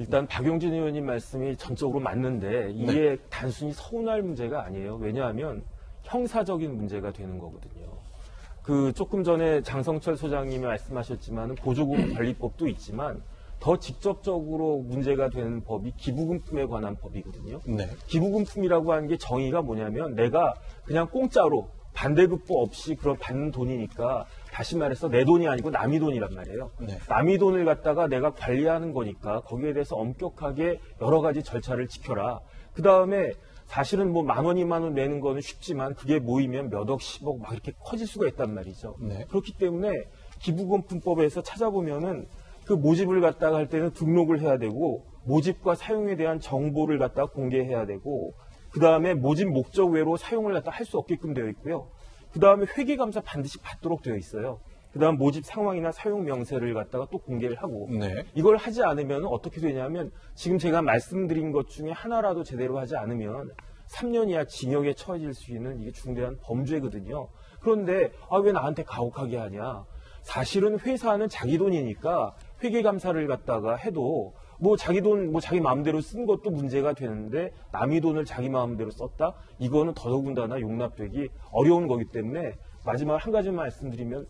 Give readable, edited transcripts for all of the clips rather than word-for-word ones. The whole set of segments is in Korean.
일단 박용진 의원님 말씀이 전적으로 맞는데 이게 네. 단순히 서운할 문제가 아니에요. 왜냐하면 형사적인 문제가 되는 거거든요. 그 조금 전에 장성철 소장님이 말씀하셨지만 보조금 관리법도 있지만 더 직접적으로 문제가 되는 법이 기부금품에 관한 법이거든요. 네. 기부금품이라고 하는 게 정의가 뭐냐면 내가 그냥 공짜로 반대급부 없이 그런 받는 돈이니까 다시 말해서 내 돈이 아니고 남의 돈이란 말이에요. 네. 남의 돈을 갖다가 내가 관리하는 거니까 거기에 대해서 엄격하게 여러 가지 절차를 지켜라. 그 다음에 사실은 뭐 10,000원, 20,000원 내는 거는 쉽지만 그게 모이면 몇 억, 10억 막 이렇게 커질 수가 있단 말이죠. 네. 그렇기 때문에 기부금품법에서 찾아보면은 그 모집을 갖다가 할 때는 등록을 해야 되고 모집과 사용에 대한 정보를 갖다가 공개해야 되고 그 다음에 모집 목적 외로 사용을 갖다 할 수 없게끔 되어 있고요. 그 다음에 회계감사 반드시 받도록 되어 있어요. 그 다음 모집 상황이나 사용 명세를 갖다가 또 공개를 하고 네. 이걸 하지 않으면 어떻게 되냐면 지금 제가 말씀드린 것 중에 하나라도 제대로 하지 않으면 3년 이하 징역에 처해질 수 있는 이게 중대한 범죄거든요. 그런데 왜 나한테 가혹하게 하냐. 사실은 회사는 자기 돈이니까 회계감사를 갖다가 해도 뭐 자기 돈, 뭐 자기 마음대로 쓴 것도 문제가 되는데 남의 돈을 자기 마음대로 썼다? 이거는 더더군다나 용납되기 어려운 거기 때문에 마지막 한 가지만 말씀드리면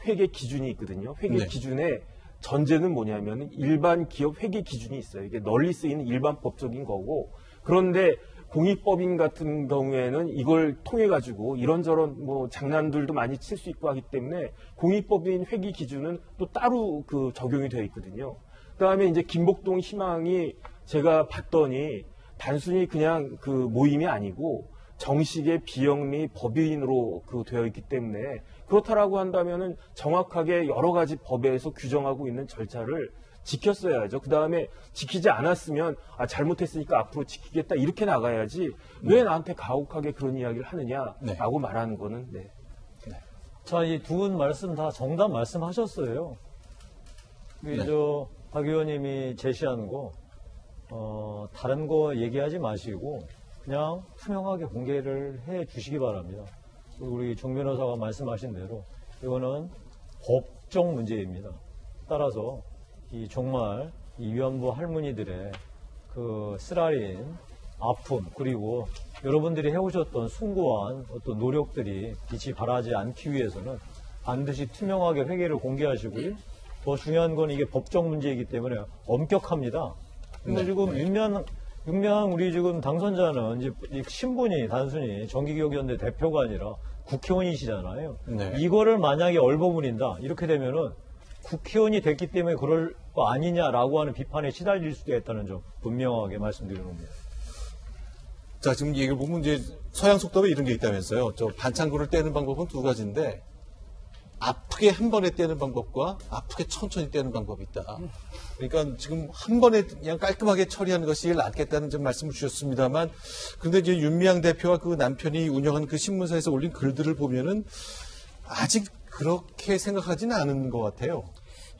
회계 기준이 있거든요. 회계 네. 기준의 전제는 뭐냐면 일반 기업 회계 기준이 있어요. 이게 널리 쓰이는 일반 법적인 거고 그런데 공익법인 같은 경우에는 이걸 통해 가지고 이런저런 뭐 장난들도 많이 칠 수 있고 하기 때문에 공익법인 회계 기준은 또 따로 그 적용이 되어 있거든요. 그다음에 이제 김복동 희망이 제가 봤더니 단순히 그냥 그 모임이 아니고 정식의 비영리 법인으로 그 되어 있기 때문에 그렇다라고 한다면은 정확하게 여러 가지 법에서 규정하고 있는 절차를 지켰어야죠. 그 다음에 지키지 않았으면 잘못했으니까 앞으로 지키겠다 이렇게 나가야지 왜 나한테 가혹하게 그런 이야기를 하느냐라고 말하는 거는 네. 자, 이 두 분 말씀 다 정답 말씀하셨어요. 네. 박 의원님이 제시하는 거 다른 거 얘기하지 마시고 그냥 투명하게 공개를 해 주시기 바랍니다. 우리 정 변호사가 말씀하신 대로 이거는 법적 문제입니다. 따라서 정말 이 위안부 할머니들의 그 쓰라린 아픔 그리고 여러분들이 해오셨던 숭고한 어떤 노력들이 빛이 발하지 않기 위해서는 반드시 투명하게 회계를 공개하시고요. 더 중요한 건 이게 법적 문제이기 때문에 엄격합니다. 근데 지금 윤미향 우리 지금 당선자는 이제 신분이 단순히 정기기억연대 대표가 아니라 국회의원이시잖아요. 네. 이거를 만약에 얼버무린다 이렇게 되면은 국회의원이 됐기 때문에 그럴 거 아니냐라고 하는 비판에 시달릴 수도 있다는 점 분명하게 말씀드리는 겁니다. 자, 지금 얘기를 보면 이제 서양 속담에 이런 게 있다면서요. 반창고를 떼는 방법은 두 가지인데 아프게 한 번에 떼는 방법과 아프게 천천히 떼는 방법이 있다. 그러니까 지금 한 번에 그냥 깔끔하게 처리하는 것이 낫겠다는 좀 말씀을 주셨습니다만 그런데 이제 윤미향 대표와 그 남편이 운영한 그 신문사에서 올린 글들을 보면은 아직 그렇게 생각하지는 않은 것 같아요.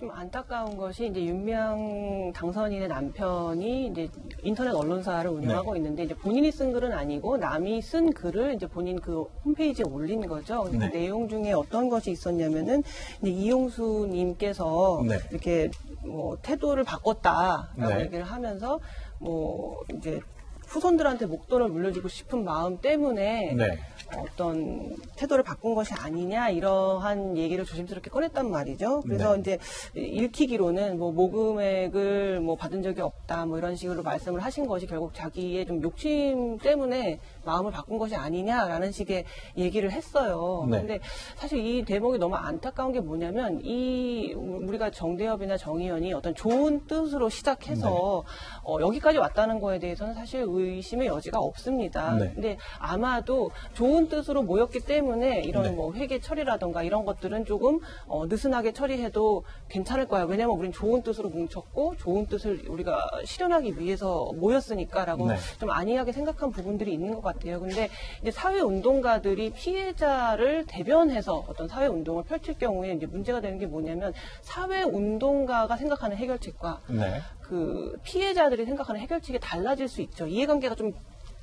좀 안타까운 것이 이제 윤미향 당선인의 남편이 이제 인터넷 언론사를 운영하고 있는데 이제 본인이 쓴 글은 아니고 남이 쓴 글을 이제 본인 그 홈페이지에 올린 거죠. 그 내용 중에 어떤 것이 있었냐면은 이제 이용수님께서 이렇게 뭐 태도를 바꿨다라고 얘기를 하면서 뭐 이제 후손들한테 목돈을 물려주고 싶은 마음 때문에 어떤 태도를 바꾼 것이 아니냐 이러한 얘기를 조심스럽게 꺼냈단 말이죠. 그래서 이제 읽히기로는 뭐 모금액을 뭐 받은 적이 없다 뭐 이런 식으로 말씀을 하신 것이 결국 자기의 좀 욕심 때문에 마음을 바꾼 것이 아니냐라는 식의 얘기를 했어요. 근데 사실 이 대목이 너무 안타까운 게 뭐냐면 우리가 정대협이나 정의연이 어떤 좋은 뜻으로 시작해서 여기까지 왔다는 거에 대해서는 사실 의심의 여지가 없습니다. 근데 아마도 좋은 뜻으로 모였기 때문에 이런 뭐 회계 처리라던가 이런 것들은 조금 느슨하게 처리해도 괜찮을 거야. 왜냐하면 우린 좋은 뜻으로 뭉쳤고 좋은 뜻을 우리가 실현하기 위해서 모였으니까라고 좀 안이하게 생각한 부분들이 있는 것 같아요. 근데 이제 사회운동가들이 피해자를 대변해서 어떤 사회운동을 펼칠 경우에 이제 문제가 되는 게 뭐냐면 사회운동가가 생각하는 해결책과 그 피해자들이 생각하는 해결책이 달라질 수 있죠. 이해관계가 좀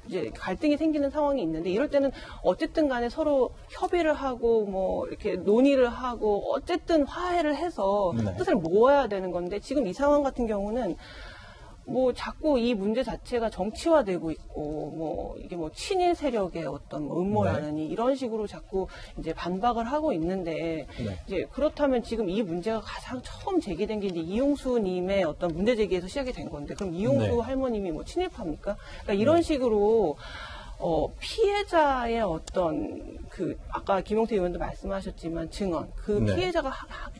이제 갈등이 생기는 상황이 있는데 이럴 때는 어쨌든 간에 서로 협의를 하고 뭐 이렇게 논의를 하고 어쨌든 화해를 해서 뜻을 모아야 되는 건데 지금 이 상황 같은 경우는 뭐 자꾸 이 문제 자체가 정치화되고 있고 뭐 이게 뭐 친일 세력의 어떤 뭐 음모라느니 이런 식으로 자꾸 이제 반박을 하고 있는데 네. 이제 그렇다면 지금 이 문제가 가장 처음 제기된 게 이제 이용수님의 어떤 문제 제기에서 시작이 된 건데 그럼 이용수 네. 할머님이 뭐 친일파입니까? 그러니까 이런 식으로 피해자의 어떤 그 아까 김용태 의원도 말씀하셨지만 증언 그 네. 피해자가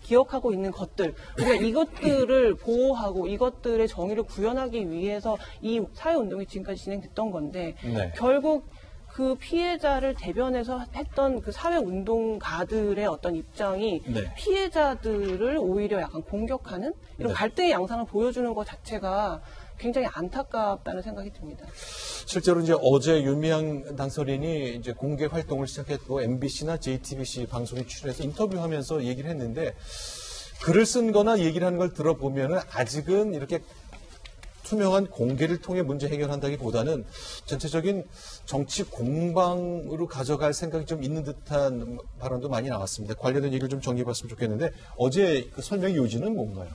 기억하고 있는 것들 우리가 이것들을 보호하고 이것들의 정의를 구현하기 위해서 이 사회운동이 지금까지 진행됐던 건데 네. 결국 그 피해자를 대변해서 했던 그 사회운동가들의 어떤 입장이 네. 피해자들을 오히려 약간 공격하는 이런 네. 갈등의 양상을 보여주는 것 자체가 굉장히 안타깝다는 생각이 듭니다. 실제로 이제 어제 윤미향 당선인이 이제 공개 활동을 시작했고 MBC나 JTBC 방송에 출연해서 인터뷰하면서 얘기를 했는데 글을 쓴 거나 얘기를 하는 걸 들어보면은 아직은 이렇게 투명한 공개를 통해 문제 해결한다기보다는 전체적인 정치 공방으로 가져갈 생각이 좀 있는 듯한 발언도 많이 나왔습니다. 관련된 얘기를 좀 정리해봤으면 좋겠는데 어제 그 설명의 요지는 뭔가요?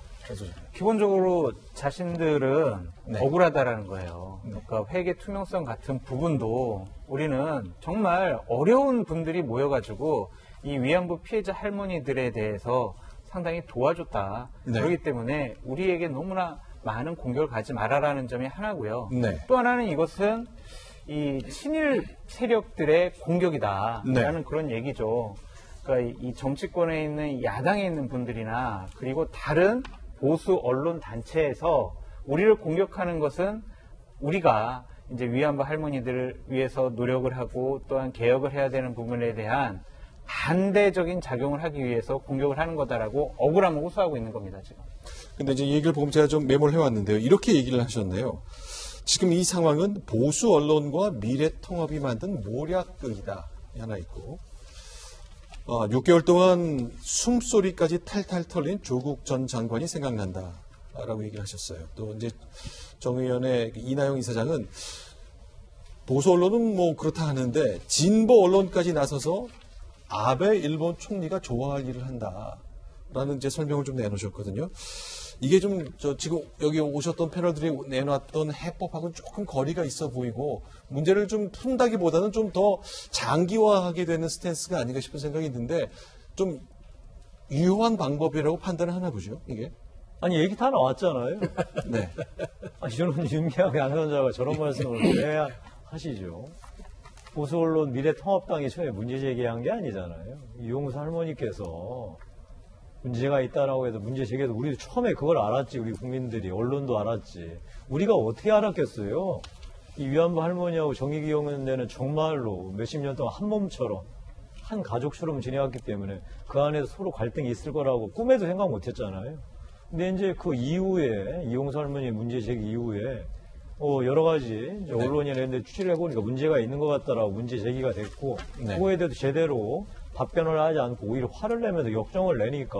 기본적으로 자신들은 네. 억울하다라는 거예요. 그러니까 회계 투명성 같은 부분도 우리는 정말 어려운 분들이 모여가지고 이 위안부 피해자 할머니들에 대해서 상당히 도와줬다. 네. 그렇기 때문에 우리에게 너무나 많은 공격을 가지 말아라는 점이 하나고요. 네. 또 하나는 이것은 이 친일 세력들의 공격이다라는 네. 그런 얘기죠. 그러니까 이 정치권에 있는 야당에 있는 분들이나 그리고 다른 보수 언론 단체에서 우리를 공격하는 것은 우리가 이제 위안부 할머니들을 위해서 노력을 하고 또한 개혁을 해야 되는 부분에 대한 반대적인 작용을 하기 위해서 공격을 하는 거다라고 억울함을 호소하고 있는 겁니다, 지금. 근데 이제 이 얘기를 보면 제가 좀 메모를 해왔는데요. 이렇게 얘기를 하셨네요. 지금 이 상황은 보수 언론과 미래통합이 만든 모략극이다. 하나 있고. 6개월 동안 숨소리까지 탈탈 털린 조국 전 장관이 생각난다. 라고 얘기를 하셨어요. 또 이제 정 의원의 이나영 이사장은 보수 언론은 뭐 그렇다 하는데 진보 언론까지 나서서 아베 일본 총리가 좋아할 일을 한다. 라는 이제 설명을 좀 내놓으셨거든요. 이게 좀, 지금 여기 오셨던 패널들이 내놨던 해법하고는 조금 거리가 있어 보이고, 문제를 좀 푼다기보다는 좀 더 장기화하게 되는 스탠스가 아닌가 싶은 생각이 드는데, 좀 유효한 방법이라고 판단을 하나 보죠, 이게. 아니, 얘기 다 나왔잖아요. 네. 아니, 저는 윤미향 당선자가 저런 말씀을 왜 하시죠? 보수 언론 미래통합당이 처음에 문제 제기한 게 아니잖아요. 이용수 할머니께서 문제가 있다라고 해서 문제 제기해서 우리도 처음에 그걸 알았지. 우리 국민들이 언론도 알았지. 우리가 어떻게 알았겠어요? 이 위안부 할머니하고 정의기억연대는 정말로 몇십 년 동안 한 몸처럼 한 가족처럼 지내왔기 때문에 그 안에서 서로 갈등이 있을 거라고 꿈에도 생각 못했잖아요. 근데 이제 그 이후에 이용수 할머니 문제 제기 이후에 여러 가지 이제 언론이나 이런 데 취재를 해보니까 문제가 있는 것 같다라고 문제 제기가 됐고 네. 그거에 대해서 제대로 답변을 하지 않고 오히려 화를 내면서 역정을 내니까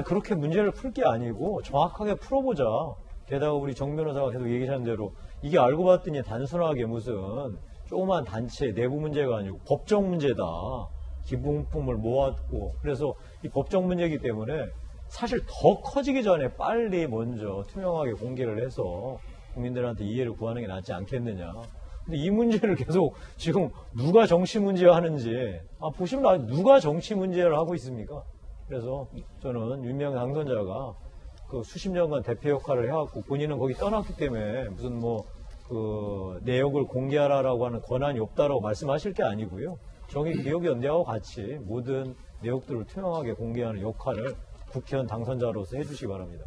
그렇게 문제를 풀 게 아니고 정확하게 풀어보자. 게다가 우리 정 변호사가 계속 얘기하는 대로 이게 알고 봤더니 단순하게 무슨 조그만 단체 내부 문제가 아니고 법적 문제다. 기부금품을 모았고 그래서 이 법적 문제이기 때문에 사실 더 커지기 전에 빨리 먼저 투명하게 공개를 해서 국민들한테 이해를 구하는 게 낫지 않겠느냐. 근데 이 문제를 계속 지금 누가 정치 문제 하는지 보시면 누가 정치 문제를 하고 있습니까? 그래서 저는 윤미향 당선자가 그 수십 년간 대표 역할을 해왔고 본인은 거기 떠났기 때문에 무슨 그 내역을 공개하라라고 하는 권한이 없다라고 말씀하실 게 아니고요. 정의기억연대하고 같이 모든 내역들을 투명하게 공개하는 역할을 국회의원 당선자로서 해주시기 바랍니다.